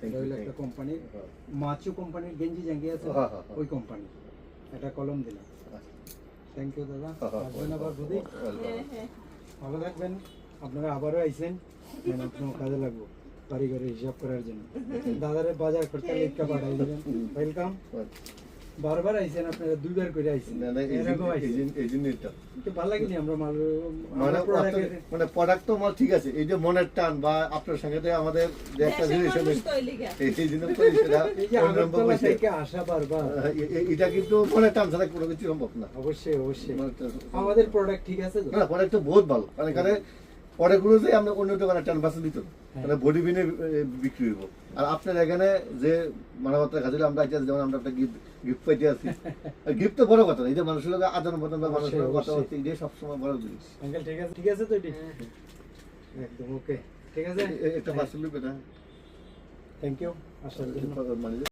এটা হলো একটা কোম্পানি, মাচু কোম্পানির গেঞ্জি জাঙ্গি আছে, ওই কোম্পানি। এটা কলম দিলাম। থ্যাংক ইউ দাদা। আসবেন আবার বুঝি, ভালো থাকবেন। আপনারা আবারও আইছেন, আপনার কাজে লাগবো বাড়ি ঘরে হিসাব করার জন্য। দাদারে বাজার করতে লিখা পাঠাই দিলেন, ওয়েলকাম। বারবার আইছেন আপনারা, দুইবার করে আইছেন। এরকম আইছেন তো ভালো লাগেনি আমরা মাল মানে প্রোডাক্ট তো মাল ঠিক আছে, এই যে মনের টান বা আপনার সঙ্গে তো আমাদের যে একটা রিলেশন, এই জন্য তো এই যে আগরতলা থেকে আসা বারবার, এটা কিন্তু মনের টান ছাড়া কোনো কিছু সম্ভব না। অবশ্যই অবশ্যই আমাদের প্রোডাক্ট ঠিক আছে তো? না, প্রোডাক্ট তো বহুত ভালো, কারণ এখানে প্রোডাক্টগুলো যে আমরা অন্য দোকানে 10% দিত না, মানে বডি বিনে বিক্রি হইব। আর আপনার এখানে যে মানবতার কাছে আমরা আইতে যেমন আমরা একটা গিফট পাইতে আছি, গিফট তো বড় কথা না, এই যে মানুষের লোক আদান প্রদান বা মানুষের কথা হচ্ছে, এটাই সবসময় বড় জিনিস। আঙ্কেল ঠিক আছে, ঠিক আছে তো এটি একদম ওকে, ঠিক আছে। একটা পার্সেল লিখবে না, থ্যাংক ইউ আসার জন্য। মানে